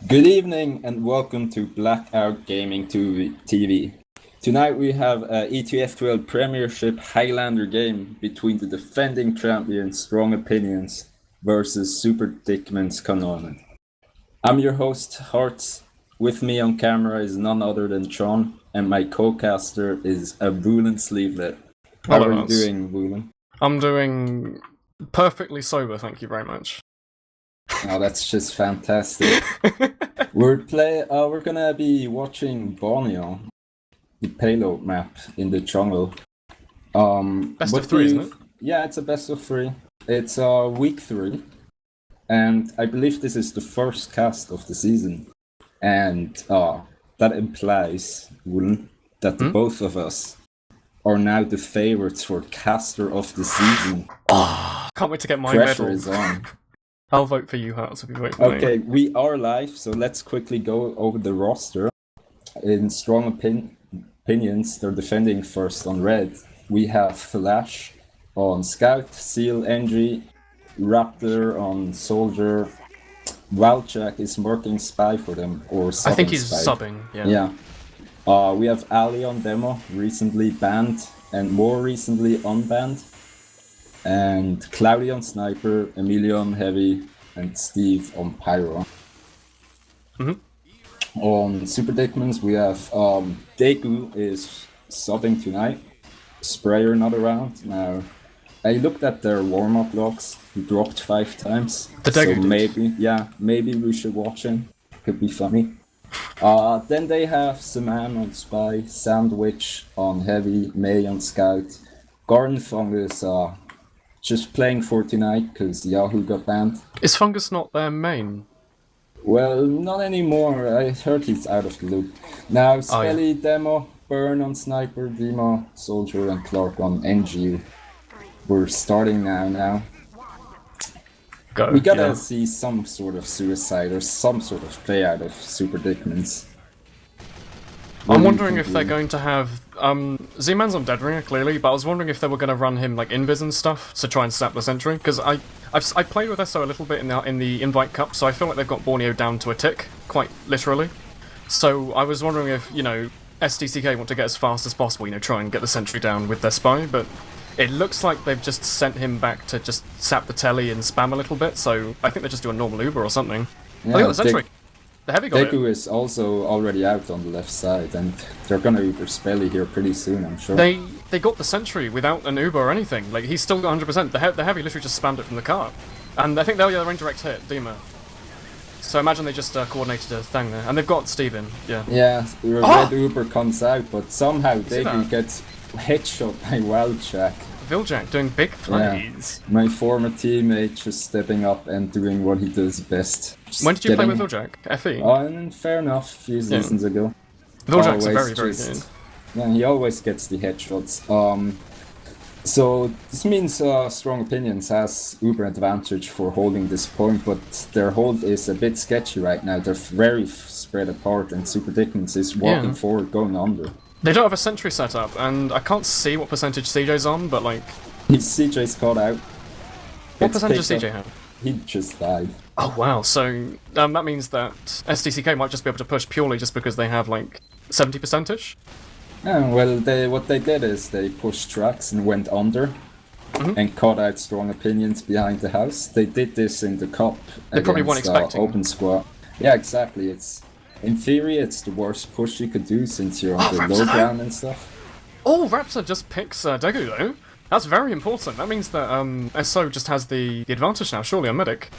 Good evening and welcome to BlackOut Gaming TV. Tonight we have a ETF2L Premiership Highlander game between the defending champion Strong Opinions versus Super Dickman's Kanonen. I'm your host, HartzFartz. With me on camera is none other than John, and my co-caster is a Woolen Sleevelet. How are you doing, Woolen? I'm doing perfectly sober, thank you very much. Oh, that's just fantastic. We're gonna be watching Borneo, the payload map in the jungle. Best of three, isn't it? Yeah, it's a best of three. It's week 3, and I believe this is the first cast of the season. And that implies, Woolen, that the both of us are now the favorites for caster of the season. Can't wait to get my Pressure medal. is on. I'll vote for you, Hartz, if you vote for me. Okay, we are live, so let's quickly go over the roster. In Strong Opinions, they're defending first on red. We have Flash on Scout, Seal, NG, Raptor on Soldier. Wildjack is working Spy for them, or subbing. I think he's Spy. subbing, yeah. Yeah. We have Ali on Demo, recently banned, and more recently unbanned. And Cloudy on Sniper, Emilio on Heavy, and Steve on Pyro. On Super Dickmans, we have Deku is subbing tonight. Sprayer not around. Now, I looked at their warm-up logs. He dropped 5 times. The Deku so maybe we should watch him. Could be funny. Then they have Saman on Spy, Sandwich on Heavy, May on Scout, Garden Fungus just playing Fortnite because Yahoo got banned. Is Fungus not their main? Well, not anymore. I heard he's out of the loop. Now, Skelly, Demo, Burn on Sniper, Dima, Soldier, and Clark on NG. We're starting now. We gotta see some sort of suicide or some sort of play out of Super Dickmans. I'm wondering if they're going to have... Z-Man's on Deadringer, clearly, but I was wondering if they were going to run him like invis and stuff to try and snap the sentry, because I played with SO a little bit in the Invite Cup, so I feel like they've got Borneo down to a tick, quite literally. So I was wondering if, SDCK want to get as fast as possible, try and get the sentry down with their spy, but it looks like they've just sent him back to just sap the telly and spam a little bit, so I think they just do a normal Uber or something. Yeah, I got the sentry. The Heavy got Deku is also already out on the left side, and they're gonna Uber Spelly here pretty soon, I'm sure. They got the sentry without an Uber or anything. Like, he's still got 100%. The Heavy literally just spammed it from the cart. And I think they're their indirect hit, dima. So imagine they just coordinated a thing there. And they've got Steven, yeah. Yeah, red Uber comes out, but somehow Deku gets headshot by Wildjack. Viljack doing big plays. Yeah. My former teammate just stepping up and doing what he does best. When did you play with Viljack? FE? Fair enough, a few seasons ago. Viljack's very good. Yeah, he always gets the headshots. So this means Strong Opinions has uber advantage for holding this point, but their hold is a bit sketchy right now. They're very spread apart, and Super Dickmans is walking forward, going under. They don't have a sentry set up, and I can't see what percentage CeeJaey's on, but like... CeeJaey's caught out. What percentage does CeeJaey have? He just died. Oh wow, so that means that SDCK might just be able to push purely just because they have like 70%ish? Yeah, well, what they did is they pushed tracks and went under and caught out Strong Opinions behind the house. They did this in the cup they probably weren't expecting Open Squad. Yeah, exactly. In theory, it's the worst push you could do since you're on the low ground and stuff. Oh, Raptor just picks Deku though. That's very important. That means that SO just has the advantage now, surely, on Medic.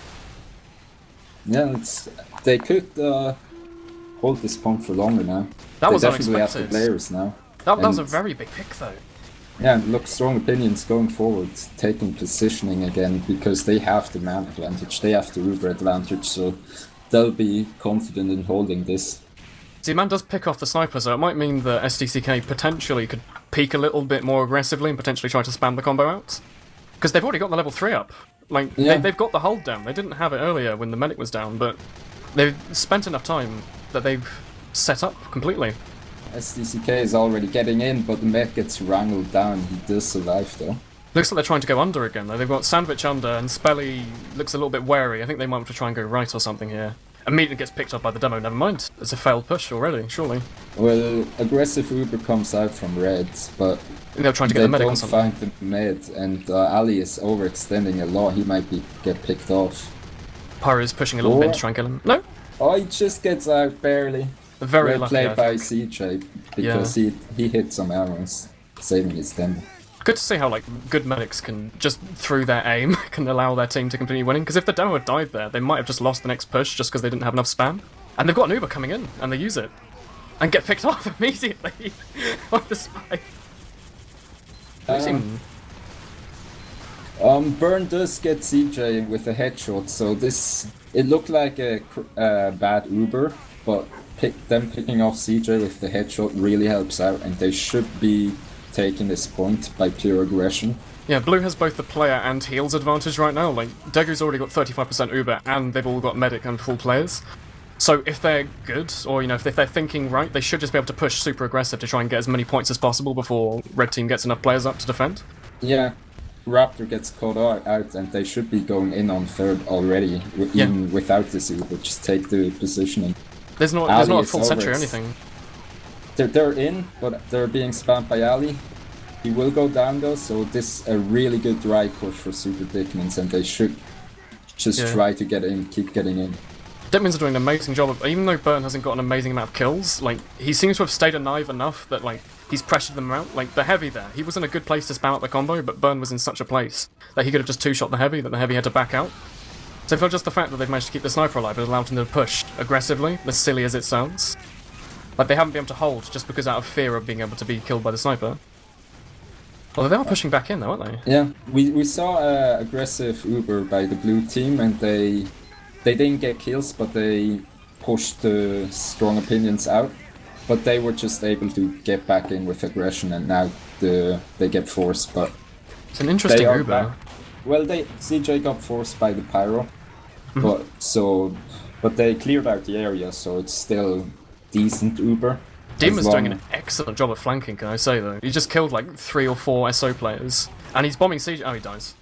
Yeah, they could hold this point for longer now. That was definitely unexpected. Have the players now. That was a very big pick though. Yeah, and look, Strong Opinions going forward, taking positioning again, because they have the man advantage, they have the Uber advantage, so they'll be confident in holding this. Z-Man does pick off the sniper, so it might mean that SDCK potentially could peek a little bit more aggressively and potentially try to spam the combo out. Because they've already got the level 3 up. Like, they've got the hold down. They didn't have it earlier when the medic was down, but they've spent enough time that they've set up completely. SDCK is already getting in, but the mech gets wrangled down. He does survive though. Looks like they're trying to go under again though. They've got Sandwich under, and Spelly looks a little bit wary. I think they might want to try and go right or something here. immediately gets picked up by the demo. Never mind. It's a failed push already, surely. Well, aggressive Uber comes out from red, but They're trying to get the medic don't or something. find the med, and Ali is overextending a lot. He might get picked off. Pyro is pushing a little bit to try and kill him. No? Oh, he just gets out barely. Very well lucky, played I by think. CeeJaey, because he hit some arrows, saving his demo. Good to see how like good medics can just through their aim can allow their team to continue winning. Because if the demo had died there, they might have just lost the next push just because they didn't have enough spam. And they've got an Uber coming in, and they use it and get picked off immediately on the spike. Burn does get CeeJaey with a headshot, so it looked like a bad Uber, but them picking off CeeJaey with the headshot really helps out, and they should be taking this point by pure aggression. Yeah, Blue has both the player and heals advantage right now. Like, Degu's already got 35% Uber, and they've all got medic and full players. So if they're good, or if they're thinking right, they should just be able to push super aggressive to try and get as many points as possible before Red Team gets enough players up to defend. Yeah, Raptor gets caught out, and they should be going in on third already, even without this Uber. Just take the positioning. There's not a full sentry or anything. They're in, but they're being spammed by Ali. He will go down though, so this is a really good dry push for Super Dickmans, and they should just try to get in, keep getting in. Dickmans are doing an amazing job of, even though Burn hasn't got an amazing amount of kills, like, he seems to have stayed alive enough that, like, he's pressured them out. Like, the heavy there, he was in a good place to spam out the combo, but Burn was in such a place that he could have just two-shot the heavy, that the heavy had to back out. So for just the fact that they've managed to keep the sniper alive, it allowed him to push aggressively, as silly as it sounds. Like, they haven't been able to hold just because out of fear of being able to be killed by the sniper. Although they are pushing back in though, aren't they? Yeah, we saw aggressive Uber by the blue team, and they didn't get kills, but they pushed the strong opinions out. But they were just able to get back in with aggression, and now they get forced. But it's an interesting Uber. Well, CeeJaey got forced by the pyro, but they cleared out the area, so it's still decent Uber. Dima's doing an excellent job of flanking, can I say, though. He just killed like 3 or 4 SO players, and he's bombing CeeJaey. Oh, he dies.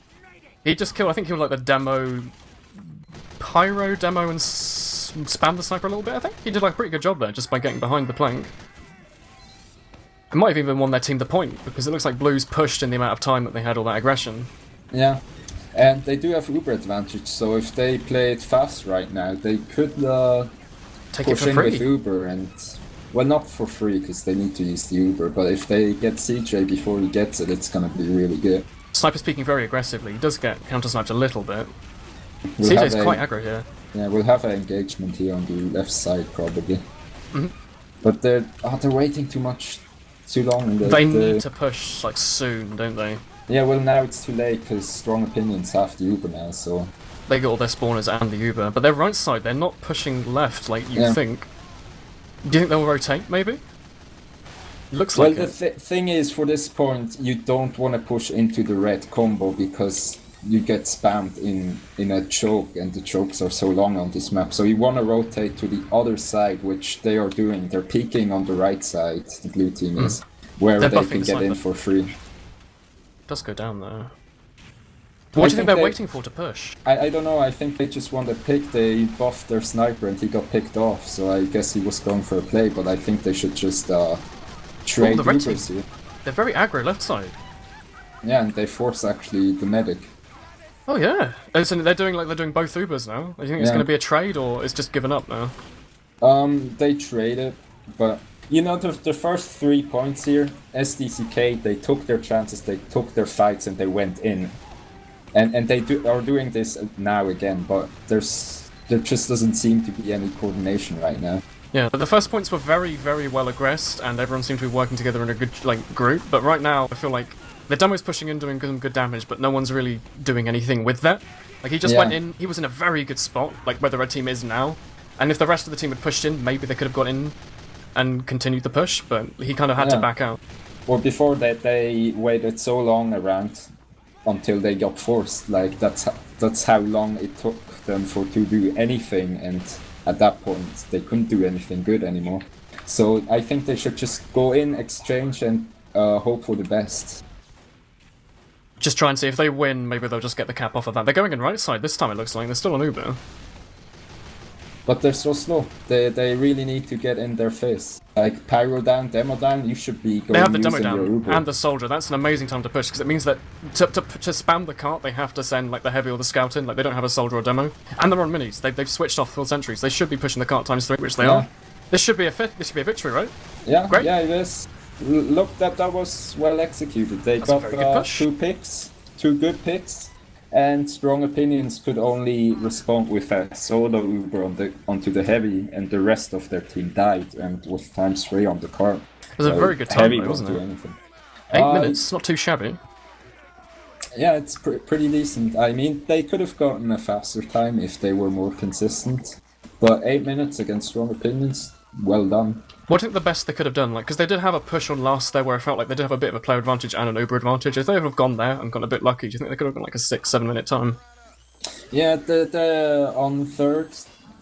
He just killed, I think he was like the demo... Pyro demo and spammed the sniper a little bit, I think. He did like a pretty good job there, just by getting behind the plank. It might have even won their team the point, because it looks like Blues pushed in the amount of time that they had all that aggression. Yeah, and they do have Uber advantage, so if they play it fast right now, they could take push it for in free. with Uber and... Well, not for free, because they need to use the Uber, but if they get CeeJaey before he gets it, it's gonna be really good. Sniper's speaking very aggressively. He does get counter-sniped a little bit. CeeJaey's quite aggro here. Yeah, we'll have an engagement here on the left side, probably. Mm-hmm. But they're waiting too long. They need to push, like, soon, don't they? Yeah, well, now it's too late, because strong opinions have the Uber now, so... They got all their spawners and the Uber, but their right side, they're not pushing left like you'd think. Do you think they'll rotate, maybe? Looks like it. Well, the thing is, for this point, you don't want to push into the red combo, because you get spammed in a choke, and the chokes are so long on this map. So you want to rotate to the other side, which they are doing. They're peeking on the right side, the blue team is, where they can get in for free. It does go down, though. What do you think they're waiting for to push? I don't know, I think they just want to pick. They buffed their sniper and he got picked off, so I guess he was going for a play, but I think they should just trade Ubers here. They're very aggro left side. Yeah, and they force actually the medic. Oh yeah, so they're doing both Ubers now. Do you think it's going to be a trade, or it's just given up now? They traded, but the first 3 points here, SDCK, they took their chances, they took their fights, and they went in. And they are doing this now again, but there just doesn't seem to be any coordination right now. Yeah, but the first points were very, very well aggressed, and everyone seemed to be working together in a good group. But right now, I feel like the demo's pushing in, doing good damage, but no one's really doing anything with that. Like, he just went in, he was in a very good spot, like where the red team is now. And if the rest of the team had pushed in, maybe they could have got in and continued the push, but he kind of had to back out. Well, before that, they waited so long around until they got forced. Like, that's how long it took them to do anything, and at that point, they couldn't do anything good anymore. So I think they should just go in, exchange, and hope for the best. Just try and see if they win, maybe they'll just get the cap off of that. They're going in right side this time, it looks like. They're still on Uber. But they're so slow. They really need to get in their face. Like Pyro down, Demo down, you should be going They have the demo using your down Uber. and the soldier. That's an amazing time to push because it means that to spam the cart, they have to send like the heavy or the scout in. Like they don't have a soldier or demo, and they're on minis. They've switched off full sentries. They should be pushing the cart ×3, which they are. This should be a This should be a victory, right? Yeah, great. Yeah, it is. Look, that was well executed. They got 2 picks, 2 good picks. And Strong Opinions could only respond with a solo Uber onto the heavy, and the rest of their team died, and with ×3 on the card. It was a very good time, heavy wasn't it? Anything. 8 minutes, not too shabby. Yeah, it's pretty decent. I mean, they could have gotten a faster time if they were more consistent. But 8 minutes against Strong Opinions, well done. What do you think the best they could have done? Like, because they did have a push on last there where I felt like they did have a bit of a player advantage and an Uber advantage. If they would have gone there and gone a bit lucky, do you think they could have gone like a 6-7 minute time? Yeah, on third,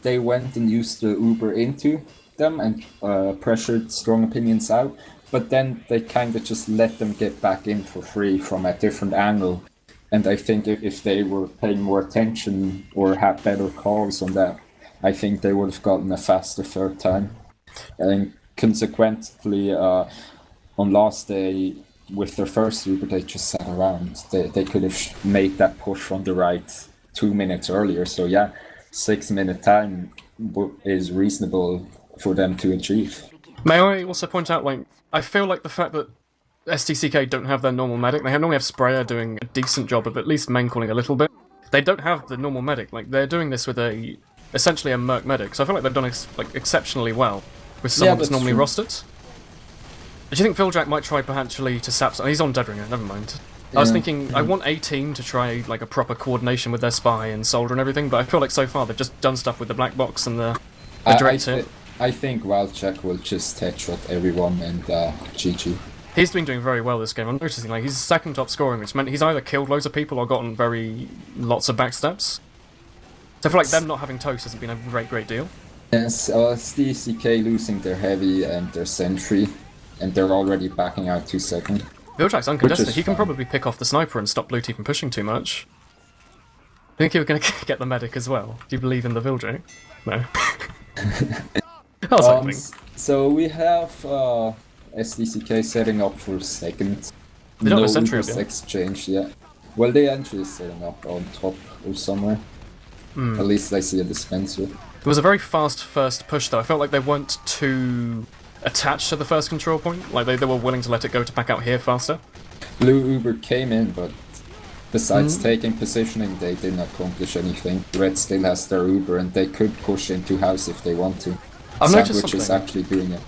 they went and used the Uber into them and pressured Strong Opinions out. But then they kind of just let them get back in for free from a different angle. And I think if they were paying more attention or had better calls on that, I think they would have gotten a faster third time. And consequently, on last day, with their first Uber, they just sat around. They could have made that push from the right 2 minutes earlier. So yeah, 6 minute time is reasonable for them to achieve. May I also point out, like, I feel like the fact that SDCK don't have their normal medic, they normally have Sprayer doing a decent job of at least main calling a little bit. They don't have the normal medic. Like, they're doing this with essentially a merc medic. So I feel like they've done exceptionally well with someone that's normally rostered. Do you think Philjack might try potentially to sap? He's on Deadringer, never mind. I was thinking, I want a team to try like a proper coordination with their spy and soldier and everything, but I feel like so far they've just done stuff with the black box and the direct hit. I think Wildcheck will just headshot everyone and GG. He's been doing very well this game. I'm noticing like he's second top scoring, which meant he's either killed loads of people or gotten lots of backstabs. So I feel like them not having toast hasn't been a great deal. Yes, SDCK losing their heavy and their sentry, and they're already backing out 2 seconds. Viljack's uncontested. He can probably pick off the sniper and stop Blue Team from pushing too much. I think you were going to get the medic as well. Do you believe in the Viljack? No. So we have SDCK setting up for second. They don't have a sentry up yet. Exchange yet. Well, the entry is setting up on top or somewhere. At least I see a dispenser. It was a very fast first push though. I felt like they weren't too attached to the first control point. Like they were willing to let it go to back out here faster. Blue Uber came in, but besides taking positioning, they didn't accomplish anything. Red still has their Uber, and they could push into house if they want to. I've noticed Sandwich is actually doing it.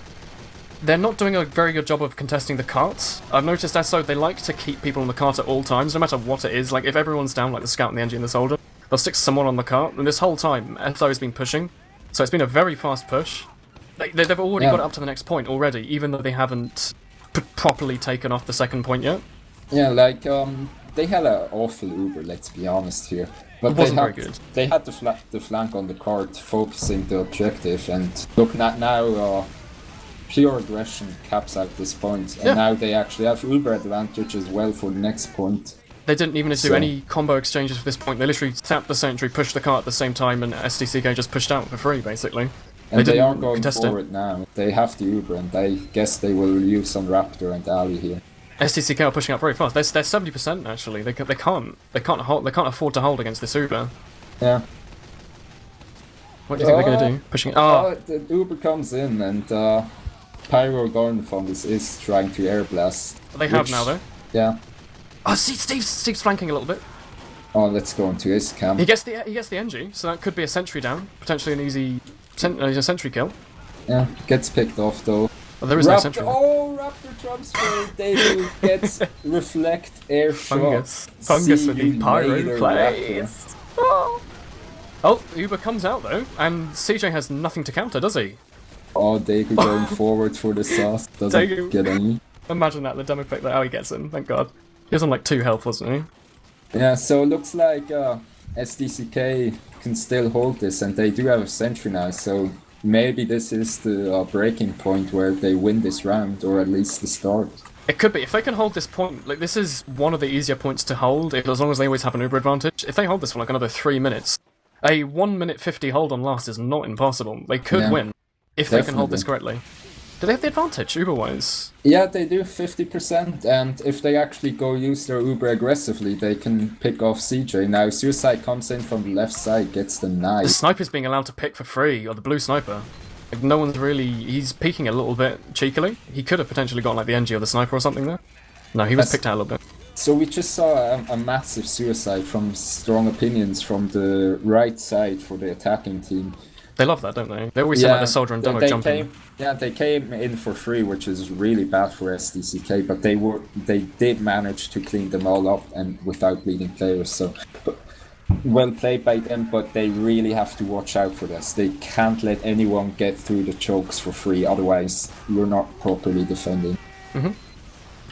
They're not doing a very good job of contesting the carts. I've noticed SO, they like to keep people on the cart at all times, no matter what it is. Like, if everyone's down, like the scout and the engine and the soldier, they'll stick someone on the cart, and this whole time, SO has been pushing. So it's been a very fast push. They've already got it up to the next point already, even though they haven't properly taken off the second point yet. Yeah, like, they had an awful Uber, let's be honest here. But very good. They had the flank on the cart, focusing the objective, and looking at now, pure aggression caps out this point, and now they actually have Uber advantage as well for the next point. They didn't even do any combo exchanges for this point. They literally tapped the sentry, pushed the cart at the same time, and SDCK just pushed out for free, basically. And they are going forward now. They have the Uber, and I guess they will use on Raptor and Ali here. SDCK are pushing up very fast. They're 70% actually. They can't afford to hold against this Uber. Yeah. What do you think they're gonna do? Pushing. The Uber comes in, and Pyro Gardenfungus is trying to air blast. They have now though. Yeah. Oh, Steve's flanking a little bit. Oh, let's go into his camp. He gets the NG, so that could be a sentry down, potentially an easy sentry kill. Yeah, gets picked off though. Oh, there is no sentry. Oh, Raptor jumps for David gets reflect air Fungus shot. with the pyro plays. Oh, Uber comes out though, and CeeJaey has nothing to counter, does he? Oh, Daegu going forward for the sauce. Doesn't get any. Imagine that, the demo pick that how he gets him, thank god. He was on like 2 health, wasn't he? Yeah, so it looks like SDCK can still hold this, and they do have a sentry now, so maybe this is the breaking point where they win this round, or at least the start. It could be. If they can hold this point, like this is one of the easier points to hold, as long as they always have an Uber advantage. If they hold this for like another 3 minutes, A 1 minute 50 hold on last is not impossible. They could win if they can hold this correctly. Do they have the advantage, Uber-wise? Yeah, they do 50%, and if they actually go use their Uber aggressively, they can pick off CeeJaey. Now, CeeJaey comes in from the left side, gets the knife. The sniper's being allowed to pick for free, or the blue sniper. Like, no one's really... He's peeking a little bit cheekily. He could have potentially gotten, like, the NG or the sniper or something there. No, he was picked out a little bit. So we just saw a massive suicide from Strong Opinions from the right side for the attacking team. They love that, don't they? They always say like the soldier and demo jumping. They came in for free, which is really bad for SDCK, but they did manage to clean them all up and without bleeding players. So well played by them, but they really have to watch out for this. They can't let anyone get through the chokes for free, otherwise you're not properly defending.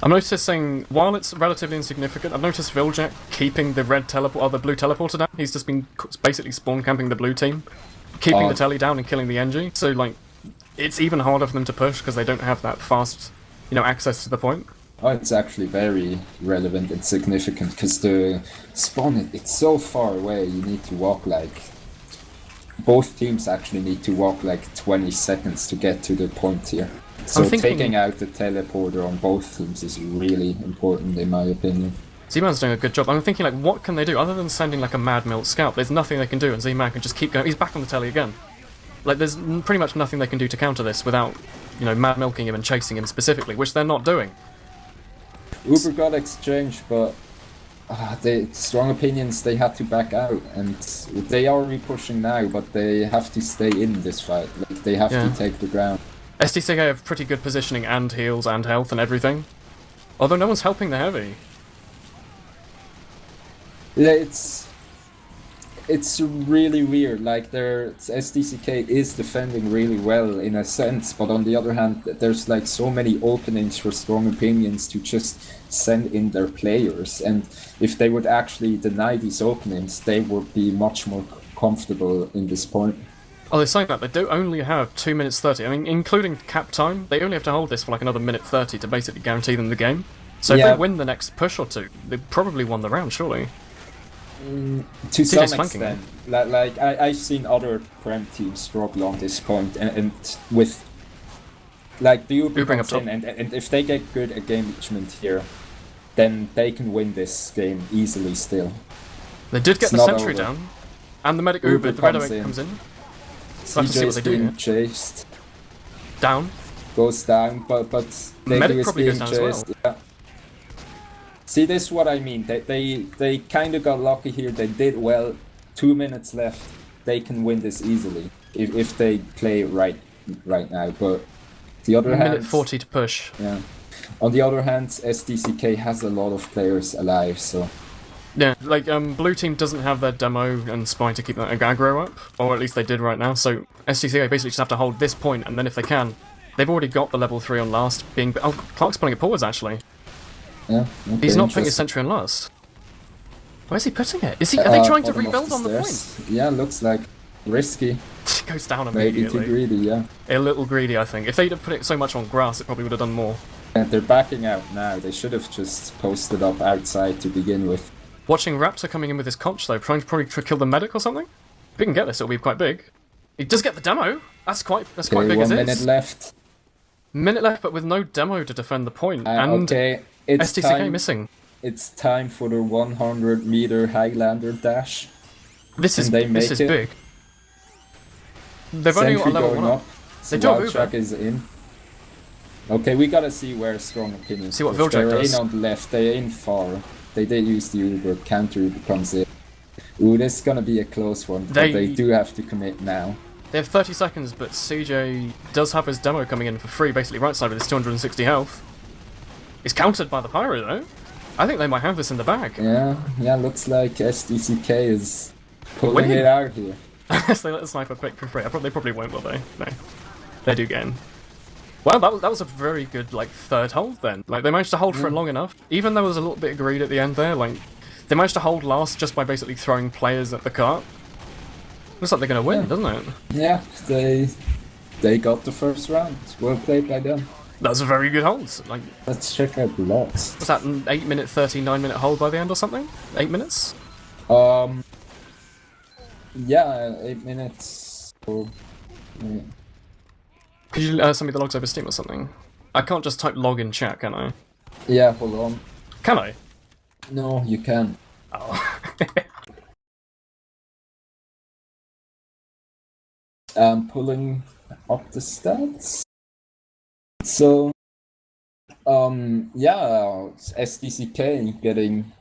I'm noticing, while it's relatively insignificant, I've noticed Viljack keeping the red teleport or the blue teleporter down. He's just been basically spawn camping the blue team, keeping the telly down and killing the NG. So like, it's even harder for them to push because they don't have that fast, access to the point. Oh, it's actually very relevant and significant because the spawn, it's so far away. You need to walk both teams actually need to walk 20 seconds to get to the point here. So taking out the teleporter on both teams is really important in my opinion. Z-Man's doing a good job. I'm thinking, what can they do? Other than sending, a Mad Milk scout, there's nothing they can do, and Z-Man can just keep going. He's back on the telly again. There's pretty much nothing they can do to counter this without, Mad Milking him and chasing him specifically, which they're not doing. Uber got exchanged, but Strong Opinions, they had to back out, and they are re-pushing now, but they have to stay in this fight. They have to take the ground. SDCK have pretty good positioning and heals and health and everything. Although no one's helping the heavy. Yeah, it's really weird. Their SDCK is defending really well in a sense, but on the other hand, there's so many openings for Strong Opinions to just send in their players, and if they would actually deny these openings, they would be much more comfortable in this point. Oh, they're saying that they do only have 2 minutes 30. I mean, including cap time, they only have to hold this for another minute 30 to basically guarantee them the game. So if they win the next push or two, they've probably won the round, surely. To some extent. I've seen other Prem teams struggle on this point, and with the Uber comes in, and if they get good engagement here, then they can win this game easily still. They did get the sentry down, and the medic Uber, the red comes in. So CeeJaey's being chased. Down. Goes down, but medic probably goes down chased. as well. Yeah. See, this is what I mean. They kind of got lucky here. They did well. 2 minutes left. They can win this easily if they play right now. But the other hand, minute 40 to push. Yeah. On the other hand, SDCK has a lot of players alive, so. Yeah, blue team doesn't have their demo and spy to keep that aggro up, or at least they did right now, so SDCK basically just have to hold this point, and then if they can, they've already got the level 3 on last, Clark's pulling it forwards actually. Yeah, okay, he's not putting his sentry on last. Where's he putting it? Are they trying to rebuild on the point? Yeah, looks like risky. Goes down immediately. Maybe too greedy, yeah. A little greedy, I think. If they'd have put it so much on grass, it probably would have done more. And they're backing out now. They should have just posted up outside to begin with. Watching Raptor coming in with his conch though, trying to probably kill the medic or something. If we can get this, it'll be quite big. He does get the demo. That's quite big as it is. 1 minute left. Minute left, but with no demo to defend the point. And it's SDCK missing. It's time for the 100-meter Highlander dash. This is big. They've only got a level 1 up. They do have track is in. Okay, we gotta see where Strong Opinions. See what Viljack does. They're in on the left. They're in far. They did use the Uber, counter Uber comes in. Ooh, this is gonna be a close one, but they do have to commit now. They have 30 seconds, but CeeJaey does have his demo coming in for free, basically right side with his 260 health. He's countered by the Pyro though. I think they might have this in the bag. Yeah, looks like SDCK is pulling it out here. Unless they let the sniper pick for free. They probably won't, will they? No. They do gain. Well, that was a very good, third hold then. They managed to hold for it long enough. Even though there was a little bit of greed at the end there, they managed to hold last just by basically throwing players at the cart. Looks like they're going to win, doesn't it? Yeah, they got the first round. Well played by them. That was a very good hold. Let's check out lots. Was that an 8 minute 30, 9 minute hold by the end or something? 8 minutes? Yeah, 8 minutes. So, yeah. Could you send me the logs over Steam or something? I can't just type log in chat, can I? Yeah, hold on. Can I? No, you can't. Oh. I'm pulling up the stats. So, yeah, SDCK getting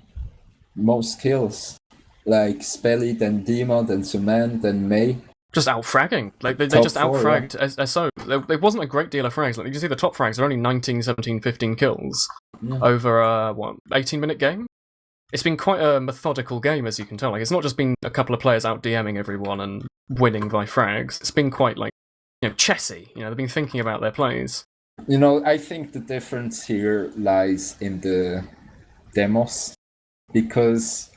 most kills. Like Spelly, then Dima, then Suman, then Mayhm. Just out-fragging. Like, they Top just four, out-fragged SO. There wasn't a great deal of frags. Like, you can see the top frags are only 19, 17, 15 kills over a, 18-minute game? It's been quite a methodical game, as you can tell. Like, it's not just been a couple of players out DMing everyone and winning by frags. It's been quite, like, chessy. They've been thinking about their plays. I think the difference here lies in the demos, because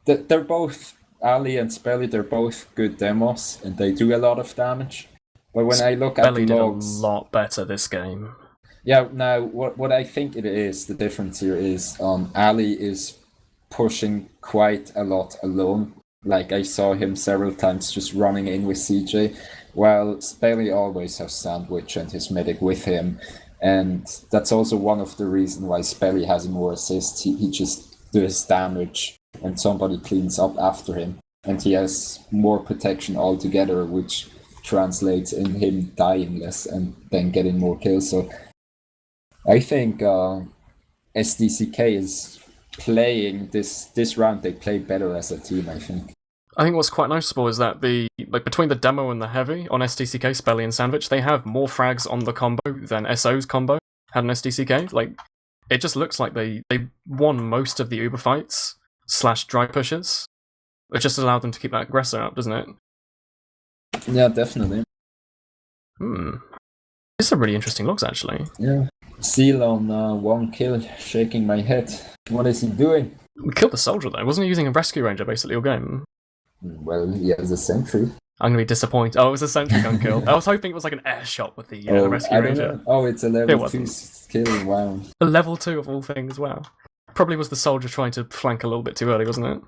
they're both, Ali and Spelly, they're both good demos, and they do a lot of damage. But when I look at the logs... did a lot better this game. Yeah, now, what I think it is, the difference here is, Ali is pushing quite a lot alone. Like, I saw him several times just running in with CeeJaey, while Spelly always has Sandwich and his medic with him. And that's also one of the reasons why Spelly has more assists. He just does damage and somebody cleans up after him. And he has more protection altogether, which translates in him dying less and then getting more kills. So I think SDCK is playing this round. They play better as a team, I think. I think what's quite noticeable is that between the demo and the heavy on SDCK, Spelly and Sandwich, they have more frags on the combo than SO's combo had on SDCK. Like, it just looks like they won most of the Uber fights / dry pushes. It just allowed them to keep that aggressor up, doesn't it? Yeah, definitely. These are really interesting looks, actually. Yeah. Seal on 1 kill, shaking my head. What is he doing? We killed the soldier, though. Wasn't he using a rescue ranger basically all game? Well, he has a sentry. I'm going to be disappointed. Oh, it was a sentry gun kill. I was hoping it was like an air shot with the rescue ranger. Oh, it's a level 2 kill, wow. A level 2 of all things, wow. Probably was the soldier trying to flank a little bit too early, wasn't it?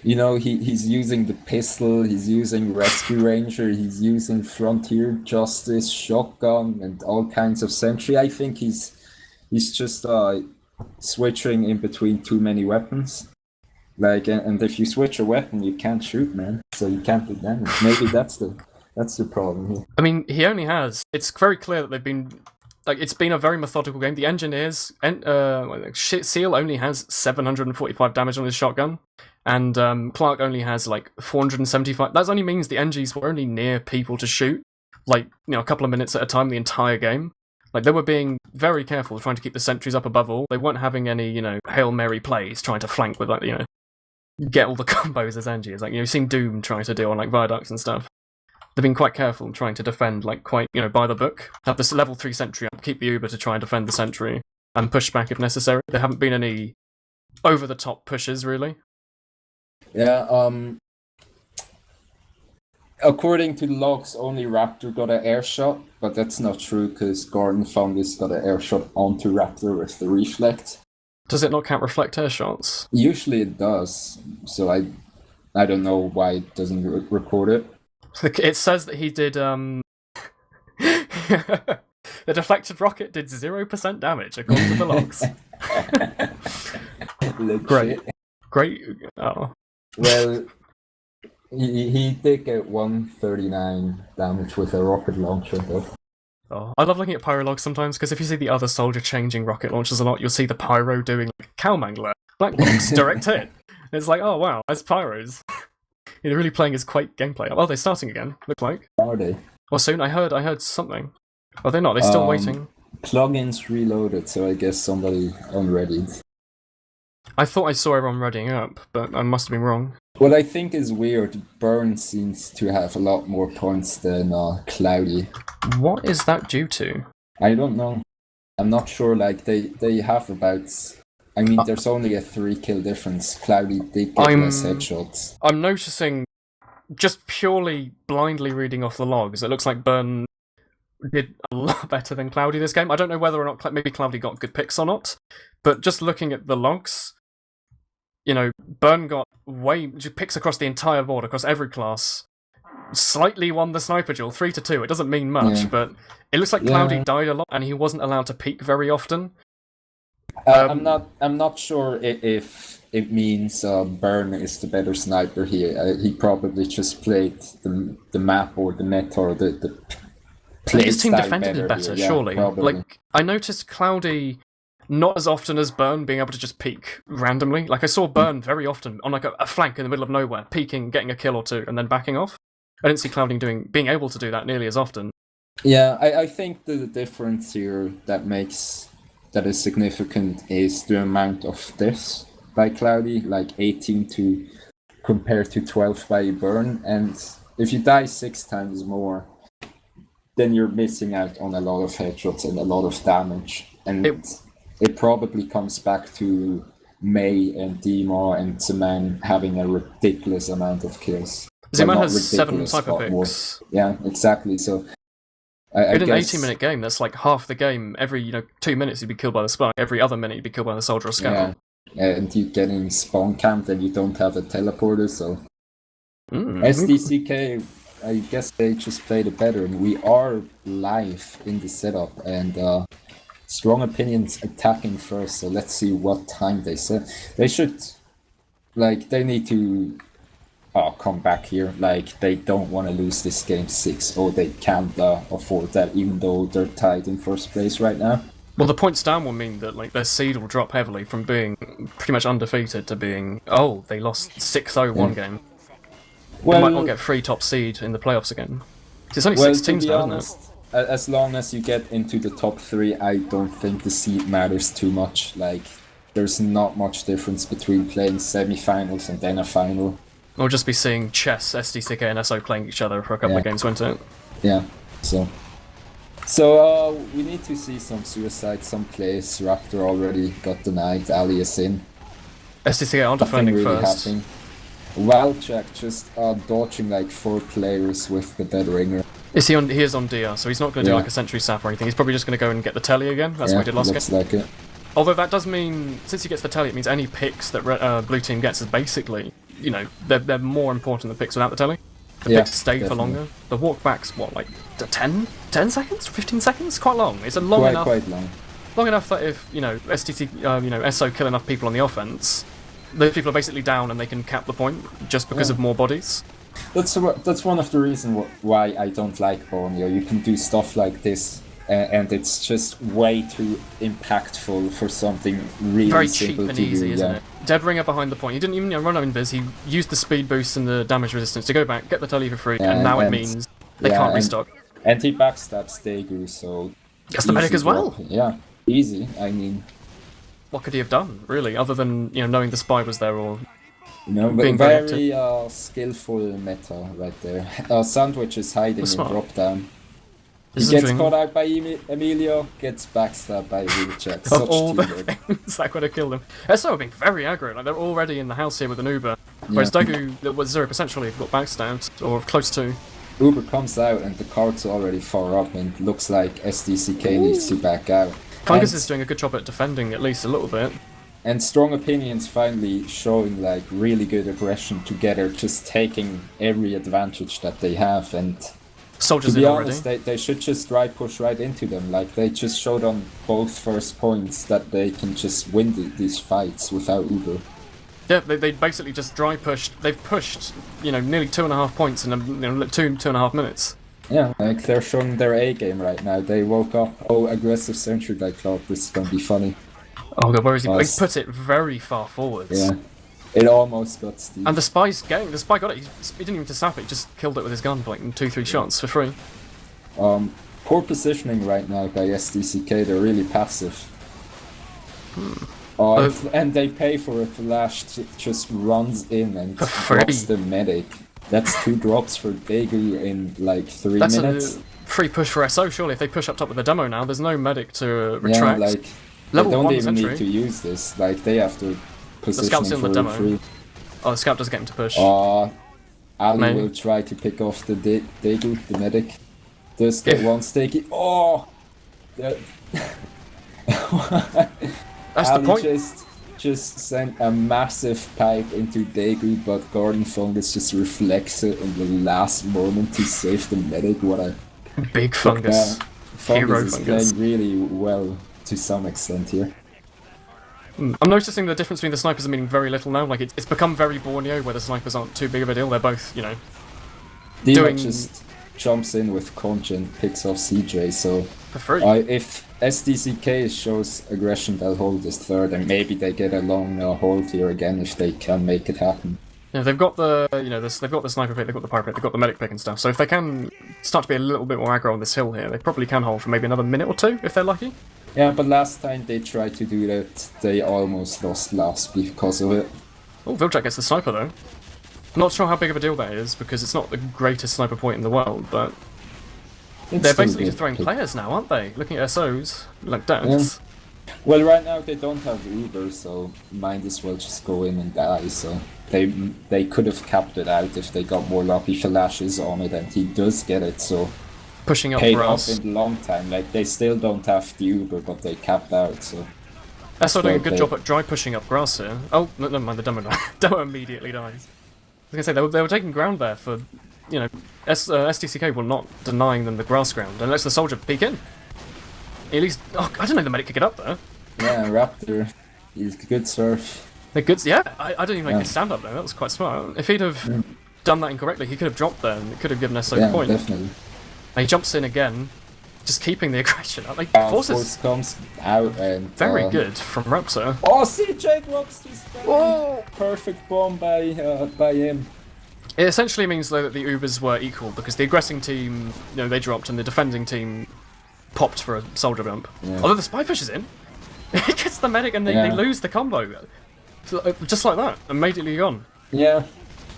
He's using the pistol, he's using rescue ranger, he's using frontier justice, shotgun, and all kinds of sentry. I think he's just switching in between too many weapons. Like, and if you switch a weapon, you can't shoot, man. So you can't do damage. Maybe that's the problem here. I mean, he only has. It's very clear that they've been. Like, it's been a very methodical game. The engineers, Seal only has 745 damage on his shotgun, and Clark only has like 475. That only means the NGs were only near people to shoot, like, a couple of minutes at a time the entire game. Like, they were being very careful, trying to keep the sentries up above all. They weren't having any, Hail Mary plays, trying to flank with, like, get all the combos as NGs. Like, you've seen Doom trying to do on, like, viaducts and stuff. They've been quite careful trying to defend, like, quite, by the book. Have this level 3 sentry up, keep the Uber to try and defend the sentry, and push back if necessary. There haven't been any over-the-top pushes, really. Yeah, according to the logs, only Raptor got an air shot, but that's not true, because Gordon found this got an air shot onto Raptor with the reflect. Does it not count reflect air shots? Usually it does, so I don't know why it doesn't record it. It says that he did, the deflected rocket did 0% damage, according to the logs. Great. Oh. Well, he did get 139 damage with a rocket launcher, though. Oh, I love looking at pyro logs sometimes, because if you see the other soldier changing rocket launchers a lot, you'll see the pyro doing like Cowmangler, Black Box, direct hit. It's like, oh wow, that's pyros. They're really playing his Quake gameplay. Oh, they're starting again, looks like. Are they? Well, soon, I heard something. Oh, they're not, they're still waiting. Plugins reloaded, so I guess somebody unreadied. I thought I saw everyone readying up, but I must have been wrong. What I think is weird, Burn seems to have a lot more points than Cloudy. What is that due to? I don't know. I'm not sure, like, they have about... I mean, there's only a 3-kill difference. Cloudy did get less headshots. I'm noticing, just purely blindly reading off the logs, it looks like Burn did a lot better than Cloudy this game. I don't know whether or not maybe Cloudy got good picks or not, but just looking at the logs, you know, Burn got just picks across the entire board, across every class. Slightly won the sniper duel, 3-2. It doesn't mean much, but it looks like Cloudy died a lot, and he wasn't allowed to peek very often. I'm not sure if it means Burn is the better sniper here. He probably just played the map or the meta or the play his team style defended it better, here. surely. Probably. Like, I noticed Cloudy not as often as Burn being able to just peek randomly. Like, I saw Burn very often on like a flank in the middle of nowhere, peeking, getting a kill or two, and then backing off. I didn't see Cloudy being able to do that nearly as often. Yeah, I think the difference here that is significant is the amount of deaths by Cloudy, like 18 to compared to 12 by Burn, and if you die 6 times more, then you're missing out on a lot of headshots and a lot of damage, and it probably comes back to May and dima and Zeman having a ridiculous amount of kills. Zeman has 7 sniper picks. Yeah, exactly. So in an 80-minute game, that's like half the game. Every 2 minutes you'd be killed by the spy. Every other minute you'd be killed by the soldier or scout. Yeah, and you're getting spawn camped and you don't have a teleporter, so... SDCK, I guess they just played it better, and we are live in the setup, and Strong Opinions attacking first, so let's see what time they set. They should... they need to... come back here. They don't want to lose this game 6, or they can't afford that, even though they're tied in first place right now. Well, the points down will mean that their seed will drop heavily from being pretty much undefeated to being, they lost 6-0 one game. They might not get free top seed in the playoffs again. It's only 6 teams now, isn't it? As long as you get into the top 3, I don't think the seed matters too much. There's not much difference between playing semi-finals and then a final. We'll just be seeing Chess, SDCK, and SO playing each other for a couple of games, won't it? Yeah, so we need to see some suicide, some plays. Raptor already got denied, Ali is in. SDCK are defending really first. Happening. Wildjack just dodging 4 players with the dead ringer. He is on DR, so he's not going to do a sentry sap or anything. He's probably just going to go and get the telly again. That's what he did last game. Like it. Although that does mean, since he gets the telly, it means any picks that blue team gets is basically, they're more important than picks without the telly. The picks stay for longer. The walk back's 10 seconds? 15 seconds? Quite long. It's long enough. Quite long. Long enough that if, SO kill enough people on the offense, those people are basically down and they can cap the point just because of more bodies. That's one of the reasons why I don't like Borneo. You can do stuff like this, and it's just way too impactful for something really very simple cheap and to easy, do, isn't it? Dead ringer behind the point. He didn't even run out in invis. He used the speed boost and the damage resistance to go back, get the telly for free, and now it means they can't restock. And he backstabs Daegu, so... That's the medic as well! Yeah, easy. I mean... What could he have done, really, other than, knowing the spy was there or... but very skillful meta right there. Sandwich is hiding in drop down. He gets caught out by Emilio, gets backstabbed by Wheelcheck. Of all the things that could have killed him. SO are being very aggro, they're already in the house here with an Uber. Whereas Daegu was 0% surely got backstabbed, or close to. Uber comes out and the card's already far up, and looks like SDCK needs to back out. Fungus is doing a good job at defending at least a little bit. And Strong Opinions finally showing really good aggression together, just taking every advantage that they have, and soldiers to be in honest, they should just push right into them. They just showed on both first points that they can just win these fights without Uber. Yeah, they basically just pushed. They've pushed, nearly 2.5 points in 2.5 minutes. Yeah, they're showing their A game right now. They woke up, aggressive sentry by Cloud, this is gonna be funny. Oh god, where is he? He put it very far forwards. Yeah, it almost got Steve. And the spy got it, he didn't even sap it, he just killed it with his gun for 2-3 shots for free. Poor positioning right now by SDCK, they're really passive. And they pay for it. Flash just runs in and drops the medic. That's 2 drops for Daegu in 3 minutes. That's a free push for SO, surely. If they push up top with the demo now, there's no medic to retract. Yeah, Level they don't 1 even sentry. need to use this. They have to position the scout's in the demo. free. Oh, the scout doesn't get him to push. Ali Mayhm will try to pick off the Daegu, the medic. Does get one sticky. Oh! That's Ali the point. just just sent a massive pipe into Daegu, but Garden Fungus just reflects it in the last moment to save the medic. What a big Fungus. Fungus is playing really well to some extent here. I'm noticing the difference between the snipers are meaning very little now. Like, it's become very Borneo, where the snipers aren't too big of a deal. They're both, you know, dima just jumps in with Conch and picks off CeeJaey, so for free. If SDCK shows aggression, they'll hold this third, and maybe they get a long hold here again if they can make it happen. Yeah, they've got the, you know, they've got the sniper pick, they've got the pyro pick, they've got the medic pick and stuff. So if they can start to be a little bit more aggro on this hill here, they probably can hold for maybe another minute or two if they're lucky. Yeah, but last time they tried to do that, they almost lost last because of it. Oh, Viljack gets the sniper though. I'm not sure how big of a deal that is, because it's not the greatest sniper point in the world, but they're basically just throwing players now, aren't they? Looking at SOs, like deaths. Yeah. Well, right now they don't have Uber, so might as well just go in and die, so they could have capped it out if they got more lucky. Flash is on it, and he does get it, so pushing up paid grass off in a long time. Like, they still don't have the Uber, but they capped out, so... SO doing a good job at dry pushing up grass here. Oh, no, never mind, the demo died. Demo immediately dies. I was gonna say, they were taking ground there for, you know, SDCK were not denying them the grass ground, and lets the soldier peek in. At least, oh, I don't know, the medic could get up there. Yeah, Raptor, he's a good surf. They're good, yeah, I don't even make his stand up there, that was quite smart. If he'd have done that incorrectly, he could have dropped there, and it could have given SO the point. Definitely. And he jumps in again, just keeping the aggression up. Like, Force comes out and... Very good from Raptor. Oh, CeeJaey drops this guy! Oh! Perfect bomb by him. It essentially means, though, that the Ubers were equal, because the aggressing team, you know, they dropped, and the defending team popped for a soldier bump. Yeah. Although the spy pushes in, it gets the medic, and they lose the combo. Just like that, immediately gone. Yeah.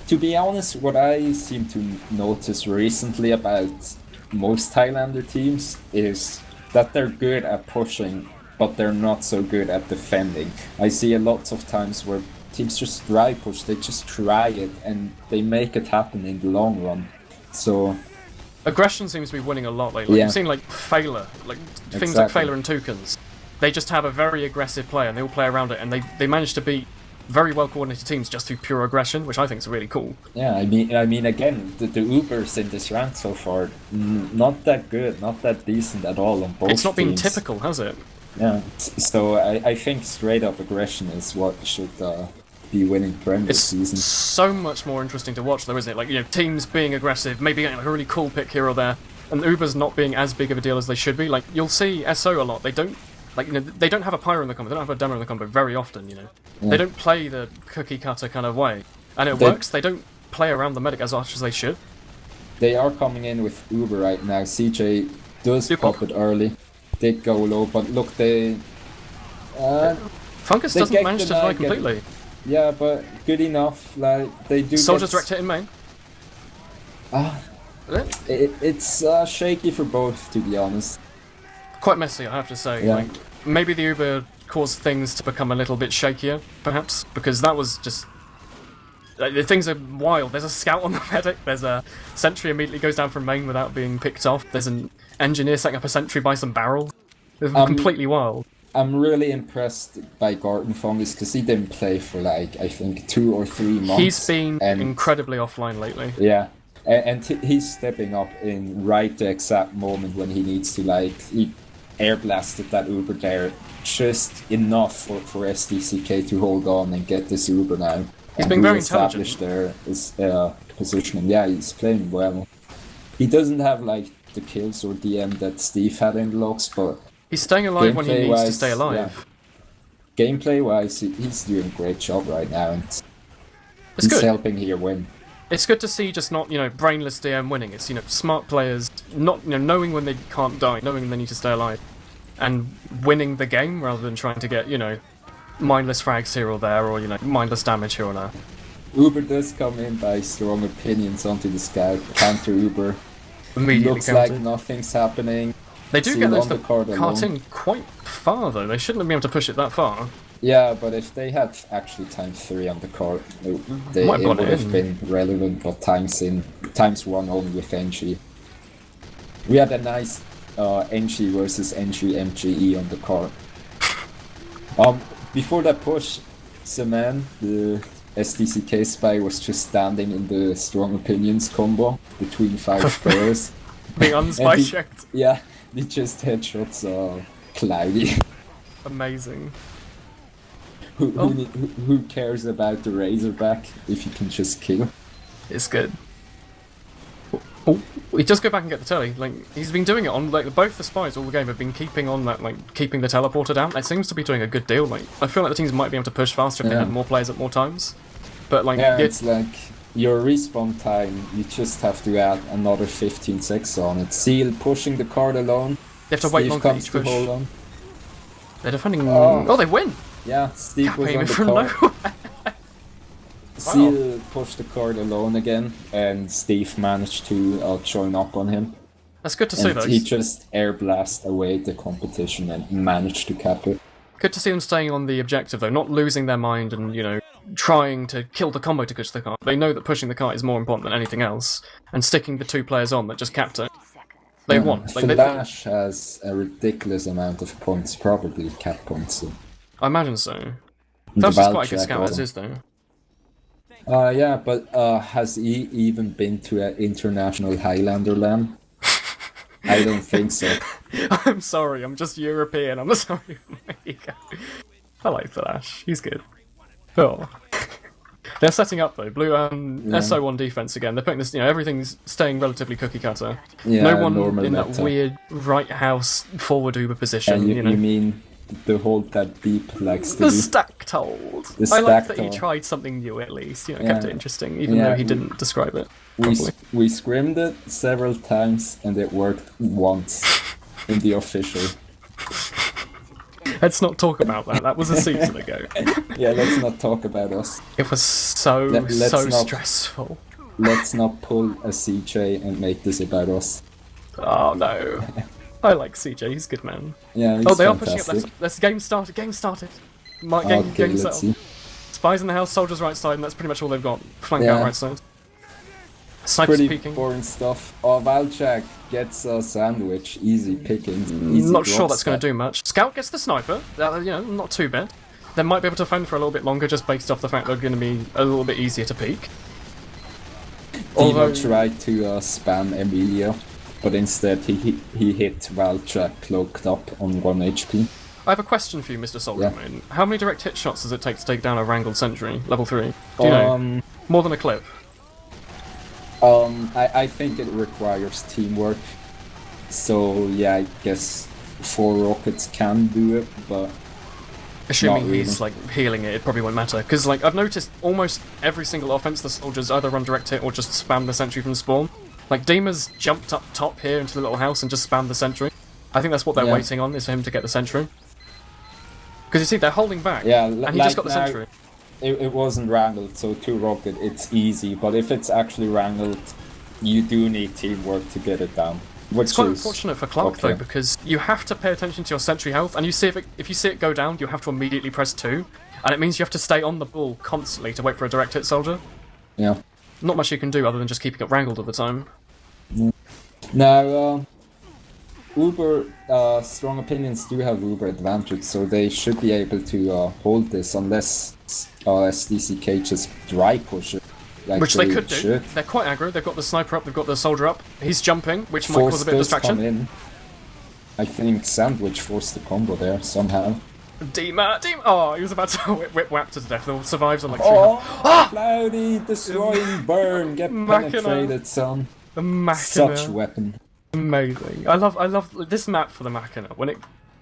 To be honest, what I seem to notice recently about most Highlander teams is that they're good at pushing, but they're not so good at defending. I see a lot of times where teams just dry push, they just try it, and they make it happen in the long run. So aggression seems to be winning a lot lately. You've seen like Failer, like things like Failer and Toucans. They just have a very aggressive player, and they all play around it, and they manage to beat very well coordinated teams just through pure aggression, which I think is really cool. Yeah, I mean, again, the Ubers in this round so far, not that good, not that decent at all on both. It's not teams. been typical, has it? Yeah, so I think straight up aggression is what should be winning Prem this season. It's so much more interesting to watch, though, isn't it? Like, you know, teams being aggressive, maybe getting like a really cool pick here or there, and the Ubers not being as big of a deal as they should be. Like, you'll see SO a lot. They don't. Like, you know, they don't have a pyro in the combo, they don't have a demo in the combo very often, you know. Yeah. They don't play the cookie cutter kind of way. And it works, they don't play around the medic as much as they should. They are coming in with Uber right now. CeeJaey does pop it early. Did go low, but look, Fungus doesn't manage to die completely. Yeah, but good enough, like, they do Soldiers direct hit in main. It's shaky for both, to be honest. Quite messy, I have to say. Yeah. Like, maybe the Uber caused things to become a little bit shakier, perhaps, because that was just... things are wild. There's a scout on the medic, there's a sentry immediately goes down from main without being picked off, there's an engineer setting up a sentry by some barrels. It's completely wild. I'm really impressed by Garden Fungus, because he didn't play for, like, I think 2 or 3 months. He's been incredibly offline lately. Yeah. And he's stepping up in right the exact moment when he needs to, like, he air blasted that Uber there just enough for SDCK to hold on and get this Uber now. He's been very intelligent. His positioning. Yeah, he's playing well. He doesn't have, like, the kills or DM that Steve had in the logs, but he's staying alive when he needs to stay alive. Yeah. Gameplay-wise, he's doing a great job right now, and he's good. Helping here win. It's good to see just not, you know, brainless DM winning. It's, you know, smart players not, you know, knowing when they can't die, knowing when they need to stay alive, and winning the game rather than trying to get, you know, mindless frags here or there, or, you know, mindless damage here or there. Uber does come in by strong opinions onto the scout. Counter Uber. Immediately looks countered. like nothing's happening. They do get those to cart in quite far, though. They shouldn't be able to push it that far. Yeah, but if they had actually times 3 on the cart, it would have been relevant, but times 1 only with NG. We had a nice NG versus NG MGE on the cart. Before that push, Seman, the SDCK spy, was just standing in the strong opinions combo between 5 players. Being unspy checked. Yeah, they just headshots Cloudy. Amazing. Who cares about the Razorback if you can just kill? It's good. Oh, he just go back and get the telly. Like, he's been doing it on, like, both the spies all the game have been keeping on that, like, keeping the teleporter down. It seems to be doing a good deal. Like, I feel like the teams might be able to push faster if they had more players at more times. But, like, yeah, it's like your respawn time, you just have to add another 15 seconds on it. Seal pushing the card alone. They have to wait longer each push. Hold on. They're defending. Oh, they win! Yeah, Steve was on the from card. nowhere. Seal pushed the card alone again, and Steve managed to join up on him. That's good to see, though. He just air blast away the competition and managed to cap it. Good to see them staying on the objective, though, not losing their mind and, you know, trying to kill the combo to push the cart. They know that pushing the cart is more important than anything else, and sticking the 2 players on that just capped it. They won. Flash has a ridiculous amount of points, probably cap points. So. I imagine so. That's just quite a good scout as is, though. Yeah, but has he even been to an international Highlander LAN? I don't think so. I'm sorry, I'm just European. I'm sorry. I like Flash. He's good. Oh. They're setting up though. Blue SO on defense again. They're putting this. You know, everything's staying relatively cookie cutter. Yeah, no one in meta. that weird right house forward Uber position. And you know. You mean the hold that Deep likes to the do? stacked hold. I like that he tried something new at least. You know, kept it interesting, even though he didn't describe it properly. We scrimmed it several times and it worked once in the official. Let's not talk about that. That was a season ago. Yeah, let's not talk about us. It was so stressful. Let's not pull a CeeJaey and make this about us. Oh no. I like CeeJaey, he's a good man. Yeah, he's they fantastic. are pushing up. Let's game started. Game started. Okay, game let's settled. see. Spies in the house, soldiers right side, and that's pretty much all they've got. Flank out right side. Snipers pretty peeking. Boring stuff. Oh, Valchak gets a sandwich. Easy pickings. Not sure that's going to do much. Scout gets the sniper. You know, not too bad. They might be able to defend for a little bit longer, just based off the fact they're going to be a little bit easier to peek. Although tried to spam Emilio, but instead he hit Valchak cloaked up on 1 HP. I have a question for you, Mr. Soldierman. How many direct hit shots does it take to take down a Wrangled Sentry, level 3? Do you know? More than a clip? I think it requires teamwork. So yeah, I guess 4 rockets can do it, but assuming he's like healing it, it probably won't matter. Because like I've noticed almost every single offense the soldiers either run direct hit or just spam the sentry from spawn. Like Dima's jumped up top here into the little house and just spammed the sentry. I think that's what they're waiting on, is for him to get the sentry. Because you see, they're holding back, and he just got the sentry. It wasn't wrangled, so 2 rocket, it's easy. But if it's actually wrangled, you do need teamwork to get it down. It's quite unfortunate for Clark though, because you have to pay attention to your sentry health, and you see if you see it go down, you have to immediately press 2, and it means you have to stay on the ball constantly to wait for a direct hit soldier. Yeah. Not much you can do other than just keeping it wrangled all the time. Now, Uber, strong opinions do have Uber advantage, so they should be able to hold this unless SDCK just dry push it. Like which they could do. They're quite aggro, they've got the sniper up, they've got the soldier up. He's jumping, which might cause a bit of distraction. Come in. I think Sandwich forced the combo there somehow. Dima! Oh, he was about to whip Wap to death. He survives on like 3 Cloudy, destroying burn, get penetrated, son. The Machina. Such weapon. Amazing. I love this map for the Machina. When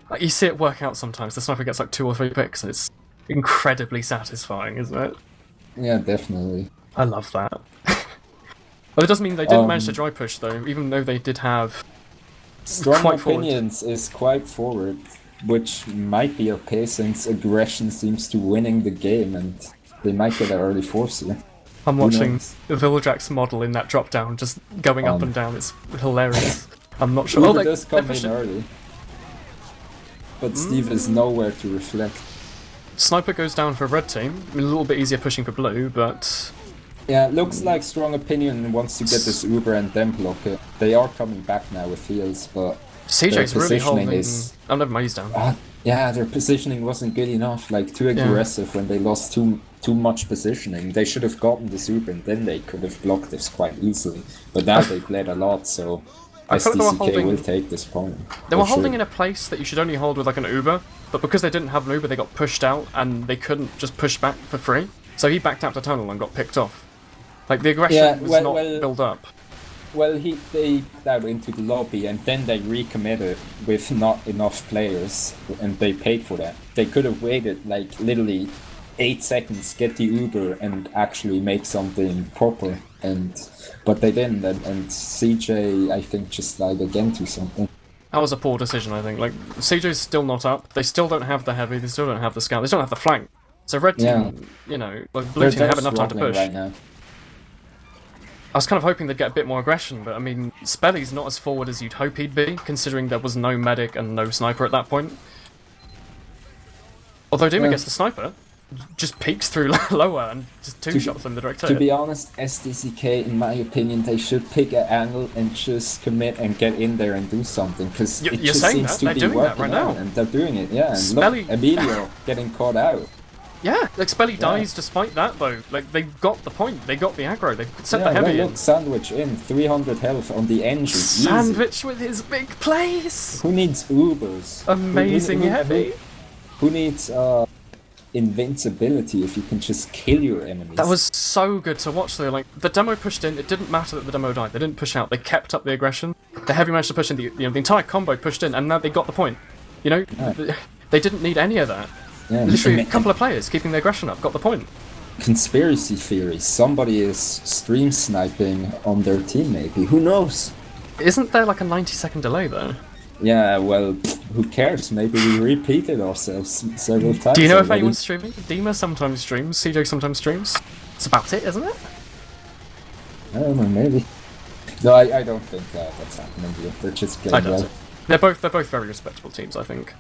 like, you see it work out sometimes, the sniper gets like 2 or 3 picks, and it's incredibly satisfying, isn't it? Yeah, definitely. I love that. Well, it doesn't mean they didn't manage to dry push though, even though they did have strong opinions is quite forward, which might be okay since aggression seems to winning the game, and they might get an early force here. I'm watching Villajack's model in that drop down, just going up and down. It's hilarious. I'm not sure. Uber does come in early, but Steve is nowhere to reflect. Sniper goes down for red team. A little bit easier pushing for blue, but yeah, it looks like strong opinion wants to get this Uber and then block it. They are coming back now with heals, but CeeJaey's really holding. Oh, never mind, he's down. Yeah, their positioning wasn't good enough, like too aggressive when they lost too much positioning. They should have gotten the super and then they could have blocked this quite easily. But now they bled a lot, so SDCK will take this point. They were holding in a place that you should only hold with like an Uber, but because they didn't have an Uber, they got pushed out and they couldn't just push back for free. So he backed out the tunnel and got picked off. Like the aggression was not built up. Well, they out into the lobby and then they recommitted with not enough players and they paid for that. They could have waited like literally 8 seconds, get the Uber and actually make something proper, but they didn't, and CeeJaey I think just died again to something. That was a poor decision, I think. Like, CeeJaey's still not up, they still don't have the heavy, they still don't have the scout, they still don't have the flank. So red team, you know, like blue team have enough time to push. Right now. I was kind of hoping they'd get a bit more aggression, but I mean, Spelly's not as forward as you'd hope he'd be, considering there was no medic and no sniper at that point. Although dima gets the sniper, just peeks through lower and just two shots in the direct hit. To be honest, SDCK, in my opinion, they should pick an angle and just commit and get in there and do something, because it just seems to be working right now. And they're doing it, yeah. And Spelly... look, Emilio getting caught out. Yeah, like Spelly dies despite that though. Like they got the point, they got the aggro, they set the heavy in. Sandwich in, 300 health on the engine. Sandwich with his big plays. Who needs Ubers? Amazing heavy. Who needs invincibility if you can just kill your enemies? That was so good to watch though. Like the demo pushed in, it didn't matter that the demo died. They didn't push out. They kept up the aggression. The heavy managed to push in. The entire combo pushed in, and now they got the point. You know, they didn't need any of that. Yeah, literally a couple of players keeping the aggression up, got the point. Conspiracy theories. Somebody is stream sniping on their team maybe. Who knows? Isn't there like a 90-second delay though? Yeah, well, who cares? Maybe we repeated ourselves several times. Do you know if anyone's streaming? Dima sometimes streams, CeeJaey sometimes streams. That's about it, isn't it? I don't know, maybe. No, I don't think that's happening here. They're just playing well. They're both very respectable teams, I think.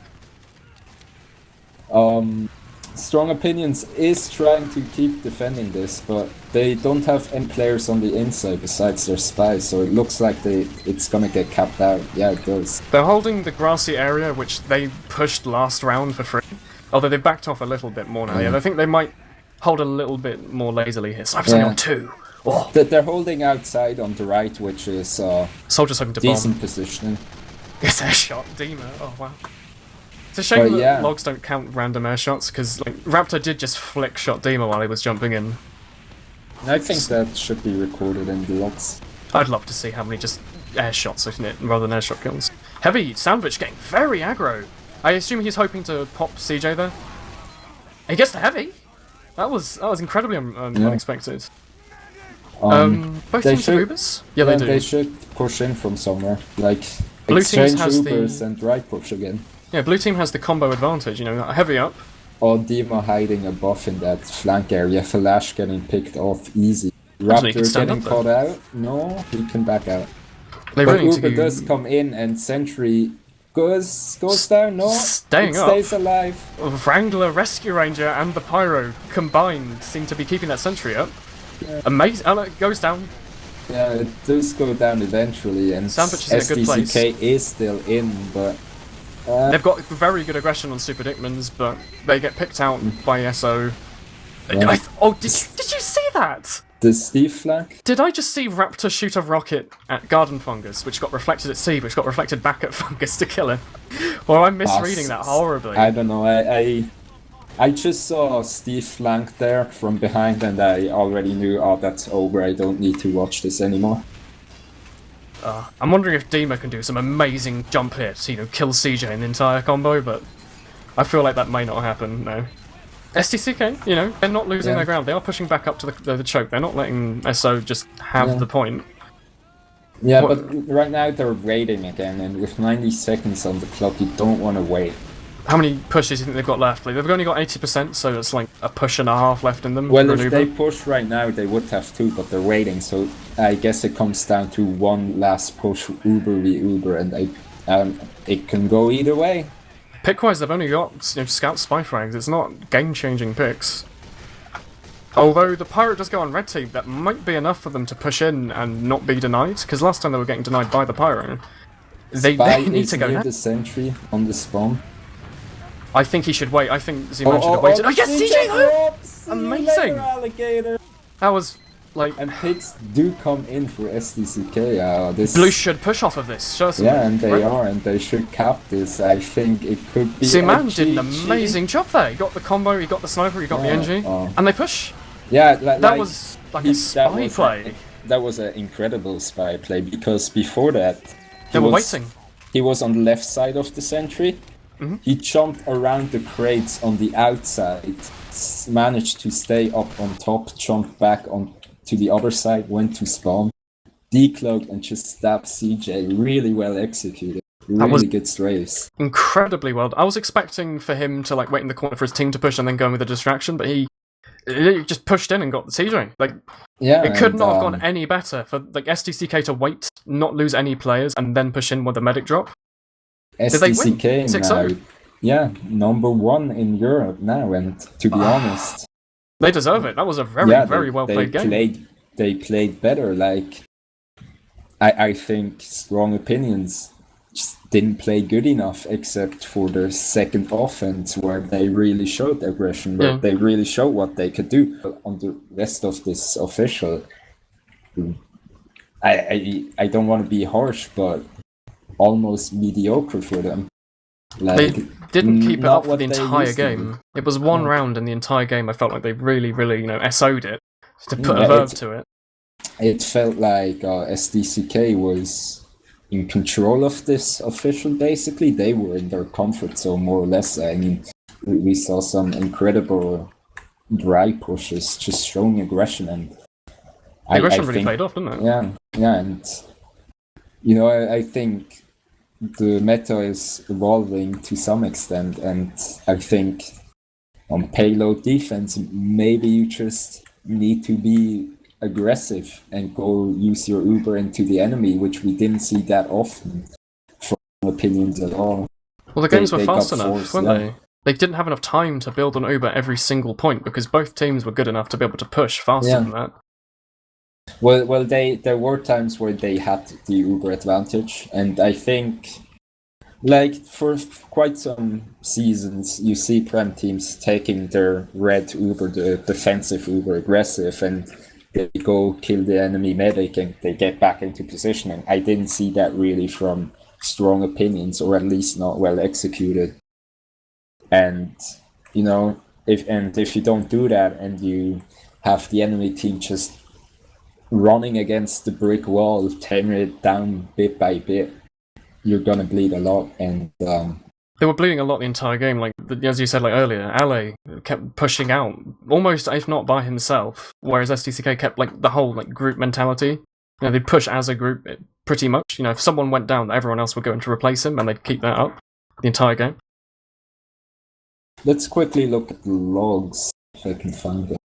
Strong Opinions is trying to keep defending this, but they don't have any players on the inside besides their spies, so it looks like it's gonna get capped out. Yeah, it does. They're holding the grassy area, which they pushed last round for free, although they've backed off a little bit more now. Yeah, I think they might hold a little bit more lazily here. Snipers only on 2. Oh. They're holding outside on the right, which is soldiers hoping to decent bomb. Positioning. It's a shot, Dima. Oh wow. It's a shame that logs don't count random air shots, because like, Raptor did just flick shot Dima while he was jumping in. I think that should be recorded in the logs. I'd love to see how many just air shots, isn't it, rather than air shot kills. Heavy Sandwich getting very aggro. I assume he's hoping to pop CeeJaey there. He gets the heavy. That was incredibly unexpected. Both teams have Ubers? Yeah, they do. They should push in from somewhere, like exchange Ubers and right push again. Yeah, blue team has the combo advantage, you know, heavy up. Or dima hiding a buff in that flank area, Flash getting picked off easy. Raptor getting caught out? No, he can back out. But Uber does come in and Sentry goes down, no? Staying up. Stays alive. Wrangler, Rescue Ranger and the Pyro combined seem to be keeping that Sentry up. Yeah. Amazing. Oh no, it goes down. Yeah, it does go down eventually, and SDCK is still in, but... they've got very good aggression on Super Dickmans, but they get picked out by SO. Yeah. Did you see that? The Steve flank? Did I just see Raptor shoot a rocket at Garden Fungus, which got reflected at Steve, which got reflected back at Fungus to kill him? Or I'm misreading that horribly. I don't know, I just saw Steve flank there from behind and I already knew, oh, that's over, I don't need to watch this anymore. I'm wondering if Dima can do some amazing jump hits, you know, kill CeeJaey in the entire combo, but I feel like that may not happen, no. SDCK, you know, they're not losing their ground, they are pushing back up to the choke, they're not letting SO just have the point. Yeah, but right now they're raiding again, and with 90 seconds on the clock, you don't want to wait. How many pushes do you think they've got left? Like, they've only got 80%, so it's like a push and a half left in them. Well, if they push right now, they would have 2, but they're waiting, so I guess it comes down to one last push, Uber v Uber, and it can go either way. Pick-wise, they've only got Scout Spy frags, it's not game-changing picks. Although the Pirate does go on red team, that might be enough for them to push in and not be denied, because last time they were getting denied by the Pyro. They need to go near now. The sentry on the spawn. I think he should wait. I think Z-Man should have waited. Oh yes, CeeJaey! Amazing! Alligator. That was like. And picks do come in for SDCK. This Blue should push off of this, certainly. Yeah, and they are, and they should cap this. I think it could be. Z-Man did an amazing job there. He got the combo, he got the sniper, he got the NG, and they push. Yeah, that was like a spy play. That was an incredible spy play because before that, they were waiting. He was on the left side of the sentry. He jumped around the crates on the outside, managed to stay up on top, jumped back on to the other side, went to spawn, decloaked, and just stabbed CeeJaey. Really well executed. Really good strays. Incredibly well. I was expecting for him to like wait in the corner for his team to push and then go in with a distraction, but he just pushed in and got the CeeJaey. Like, it could not have gone any better for like SDCK to wait, not lose any players, and then push in with a medic drop. SDCK now, yeah, #1 in Europe now, and to be honest, they deserve it. That was a very well played game. They played better. Like, I think Strong Opinions just didn't play good enough, except for their second offense, where they really showed aggression, where they really showed what they could do. On the rest of this official, I don't want to be harsh, but almost mediocre for them. Like, they didn't keep it up for the entire game. It was one round in the entire game. I felt like they really, SO'd it, to put a verb to it. It felt like SDCK was in control of this official, basically. They were in their comfort zone, more or less. I mean, we saw some incredible dry pushes, just showing aggression. And the aggression really played off, didn't it? Yeah, and I think the meta is evolving to some extent, and I think on payload defense, maybe you just need to be aggressive and go use your Uber into the enemy, which we didn't see that often from Opinions at all. Well, the games were fast enough, weren't they? They didn't have enough time to build an Uber every single point because both teams were good enough to be able to push faster than that. Well, there were times where they had the Uber advantage, and I think, like, for quite some seasons, you see Prem teams taking their red Uber, the defensive Uber, aggressive, and they go kill the enemy medic and they get back into position. And I didn't see that really from Strong Opinions, or at least not well executed. And if you don't do that and you have the enemy team just running against the brick wall, tearing it down bit by bit, you're gonna bleed a lot. And they were bleeding a lot the entire game. Like, as you said, like earlier, Ale kept pushing out, almost if not by himself, whereas SDCK kept like the whole like group mentality. They'd push as a group pretty much. If someone went down, everyone else would go in to replace him, and they'd keep that up the entire game. Let's quickly look at the logs if I can find them.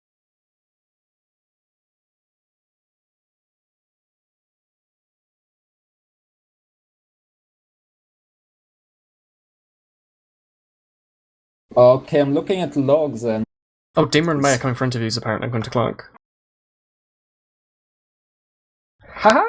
Okay, I'm looking at the logs and... Oh, Dima and May are coming for interviews, apparently, according to Clark. Haha!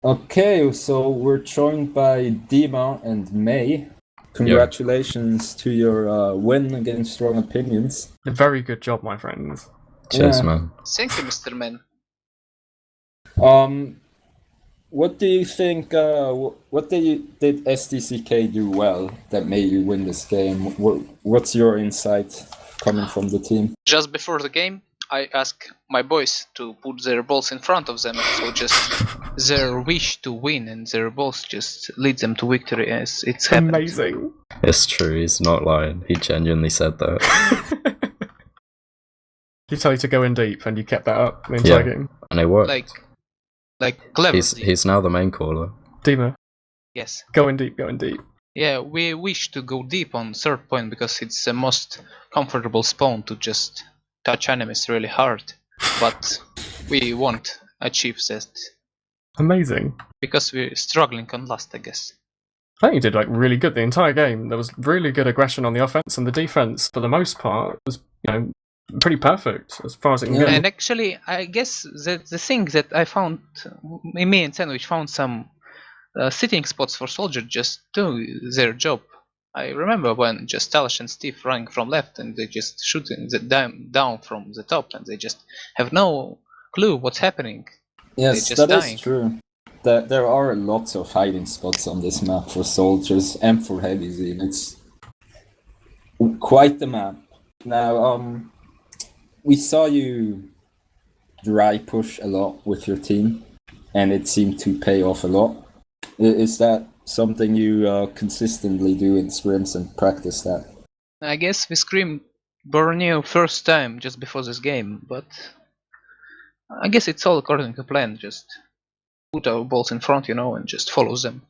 Okay, so we're joined by Dima and May. Congratulations to your win against Strong Opinions. A very good job, my friends. Cheers, man. Thank you, Mr. Man. What do you think, what did SDCK do well that made you win this game? What's your insight coming from the team? Just before the game, I asked my boys to put their balls in front of them, so just their wish to win and their balls just lead them to victory as it's happened. Amazing. It's true, he's not lying. He genuinely said that. He told you to go in deep, and you kept that up the entire game. And it worked. Like clever. He's now the main caller. Dima. Yes. Go in deep, go in deep. Yeah, we wish to go deep on third point because it's the most comfortable spawn to just touch enemies really hard. But we won't achieve that. Amazing. Because we're struggling on last, I guess. I think you did like really good the entire game. There was really good aggression on the offense, and the defense, for the most part, was pretty perfect as far as it can go. And actually, I guess that the thing that I found, me and Sandwich found some sitting spots for soldier just do their job I remember when just Talash and Steve running from left and they just shooting the down from the top and they just have no clue what's happening. Yes, just that is dying. true. There are lots of hiding spots on this map for soldiers and for heavies even. It's quite the map. Now, we saw you dry push a lot with your team, and it seemed to pay off a lot. Is that something you consistently do in scrims and practice that? I guess we screamed Borneo first time just before this game, but I guess it's all according to plan. Just put our balls in front, and just follow them.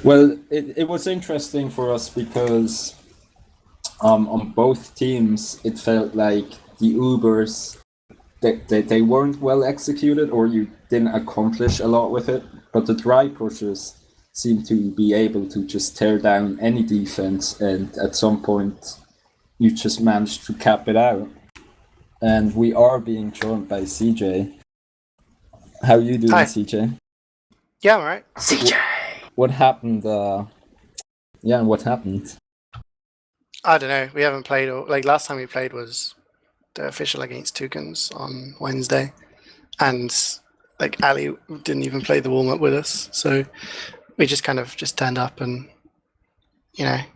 Well, it was interesting for us because on both teams it felt like the Ubers they weren't well executed, or you didn't accomplish a lot with it, but the dry pushers seemed to be able to just tear down any defense, and at some point you just managed to cap it out. And we are being joined by CeeJaey. How are you doing, Hi. CeeJaey? Yeah, I'm alright. What happened? What happened? I don't know. We haven't played. Last time we played was the official against Toucans on Wednesday, and Ali didn't even play the warm up with us, so we just kind of turned up, and it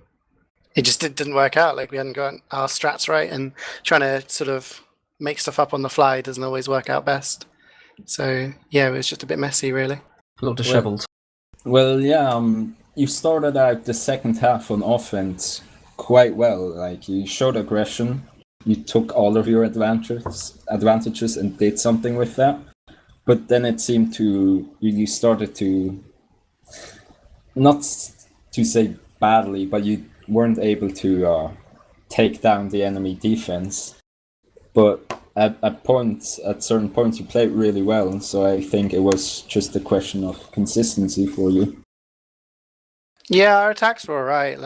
just didn't work out. We hadn't got our strats right, and trying to sort of make stuff up on the fly doesn't always work out best. So yeah, it was just a bit messy, really. A little dishevelled. Well, yeah. You started out the second half on offense quite well. You showed aggression. You took all of your advantages and did something with that. But then it seemed you started to, not to say badly, but you weren't able to take down the enemy defense. But at certain points, you played really well. So I think it was just a question of consistency for you. Yeah, our attacks were alright.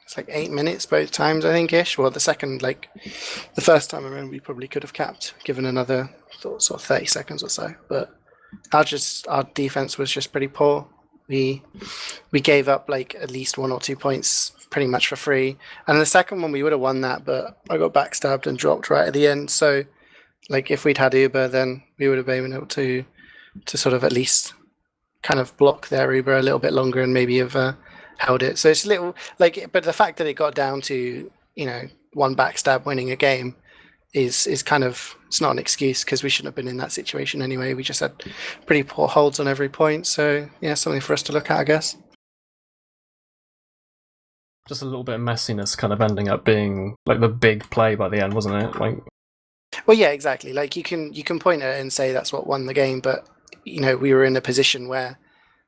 It's 8 minutes both times, I think, ish. Well, the first time around we probably could have capped, given another sort of 30 seconds or so. But our defense was just pretty poor. We gave up at least 1 or 2 points pretty much for free. And the second one we would have won that, but I got backstabbed and dropped right at the end. So if we'd had Uber, then we would have been able to sort of at least kind of block their Uber a little bit longer and maybe have held it. So it's a little but the fact that it got down to one backstab winning a game is kind of, it's not an excuse, because we shouldn't have been in that situation anyway. We just had pretty poor holds on every point. So yeah, something for us to look at, I guess. Just a little bit of messiness kind of ending up being the big play by the end, wasn't it? Well, yeah, exactly. You can point at it and say that's what won the game, but we were in a position where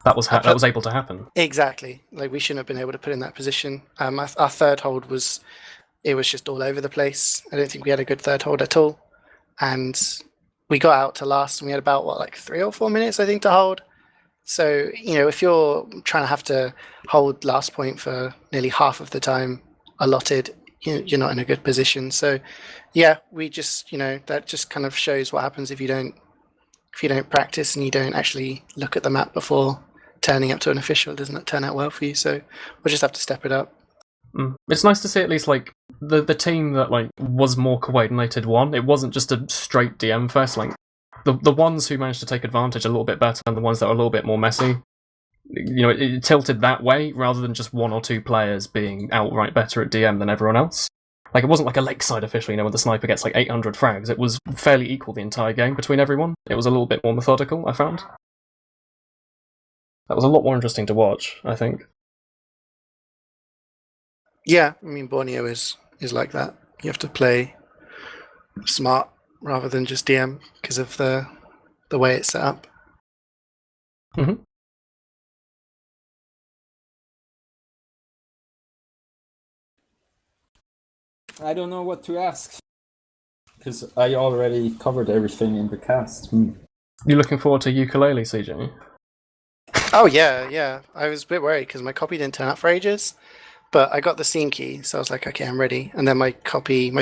that was able to happen. Exactly. We shouldn't have been able to put in that position. Our third hold was just all over the place. I don't think we had a good third hold at all. And we got out to last, and we had about 3 or 4 minutes, I think, to hold. So, if you're trying to have to hold last point for nearly half of the time allotted, you're not in a good position. So, yeah, we just, that just kind of shows what happens if you don't practice and you don't actually look at the map before turning up to an official. It doesn't turn out well for you. So we'll just have to step it up. It's nice to see at least the team that was more coordinated won. It wasn't just a straight DM fest. The ones who managed to take advantage a little bit better and the ones that were a little bit more messy, it tilted that way rather than just 1 or 2 players being outright better at DM than everyone else. It wasn't like a Lakeside official, when the sniper gets 800 frags. It was fairly equal the entire game between everyone. It was a little bit more methodical, I found. That was a lot more interesting to watch, I think. Yeah, Borneo is like that. You have to play smart rather than just DM because of the way it's set up. Mm-hmm. I don't know what to ask, because I already covered everything in the cast. You looking forward to ukulele, CeeJaey? Oh yeah. I was a bit worried because my copy didn't turn up for ages, but I got the Steam key, so I was like, okay, I'm ready. And then my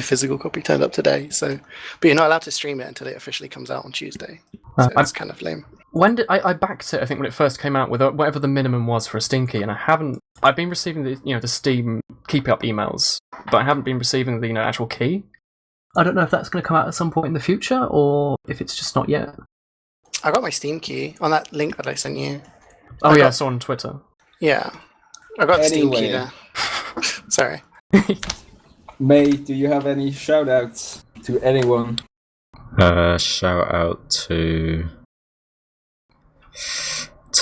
physical copy turned up today. So, but you're not allowed to stream it until it officially comes out on Tuesday. So it's kind of lame. when did I backed it? I think when it first came out with whatever the minimum was for a Steam key, and I haven't. I've been receiving the Steam keep up emails, but I haven't been receiving the actual key. I don't know if that's going to come out at some point in the future, or if it's just not yet. I got my Steam key on that link that I sent you. I saw on Twitter. Yeah, I got the Steam key Anyway. there. Sorry. May, do you have any shout-outs to anyone? Shout out to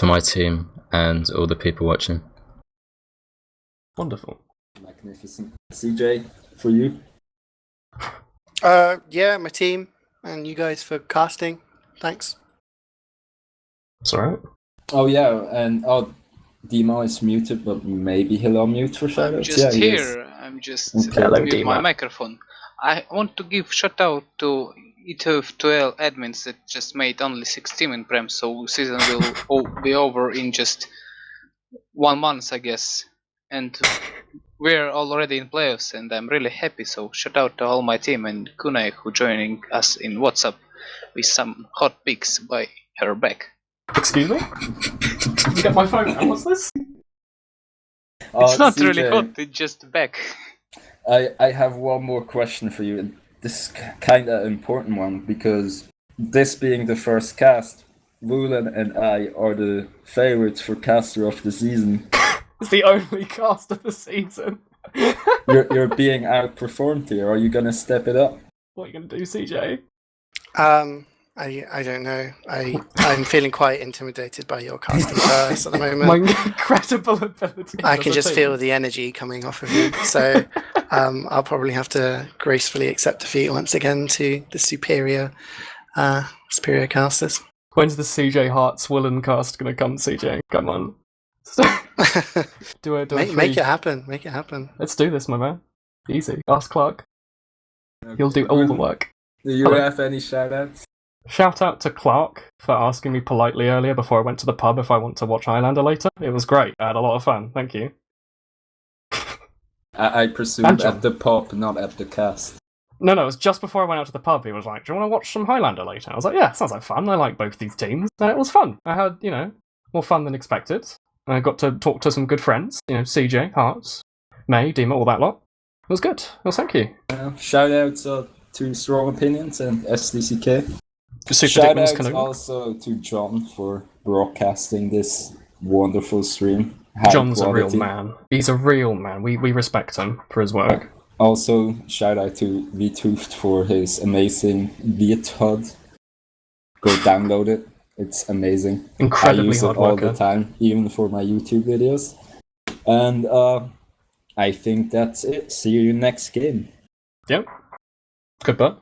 my team and all the people watching. Wonderful. Magnificent. CeeJaey, for you? Yeah, my team and you guys for casting. Thanks. It's alright. Oh yeah, and dima is muted, but maybe he'll unmute for I'm shout-outs. just he is. here. I'm just Hello, mute my Dima. microphone. I want to give shout out to ETF2L admins that just made only 6 team in Prem, so season will be over in just 1 month, I guess. And we're already in playoffs, and I'm really happy. So shout out to all my team and Kunai who joining us in WhatsApp with some hot picks by her back. Excuse me? You got my phone now, what's this? It's not really CeeJaey, hot, it's just back. I have one more question for you. This is kind of important one, because this being the first cast, Woolen and I are the favorites for caster of the season. It's the only cast of the season. You're being outperformed here. Are you gonna step it up? What are you going to do, CeeJaey? I don't know. I'm feeling quite intimidated by your casting first at the moment. My incredible ability. I can just feel the energy coming off of you. So I'll probably have to gracefully accept defeat once again to the superior casters. When's the CeeJaey Hearts Woolen cast going to come, CeeJaey? Come on. Make it happen. Make it happen. Let's do this, my man. Easy. Ask Clark. He'll do all the work. Do you have any shout-outs? Shout out to Clark for asking me politely earlier before I went to the pub if I want to watch Highlander later. It was great. I had a lot of fun. Thank you. I presume And John. at the pub, not at the cast. No, it was just before I went out to the pub. He was like, "Do you want to watch some Highlander later?" I was like, "Yeah, sounds like fun. I like both these teams." And it was fun. I had, more fun than expected. I got to talk to some good friends. CeeJaey, Hartz, May, Dima, all that lot. It was good. Well, thank you. Shout-outs to Strong Opinions and SDCK. Super Dickman's Shout-outs Canoe. also to John for broadcasting this wonderful stream. John's a real quality. man. He's a real man. We respect him for his work. Also, shout out to VTooft for his amazing VTUD. Go download it. It's amazing. Incredibly I use hard it all worker. the time, even for my YouTube videos. And I think that's it. See you next game. Yep. Good, bud.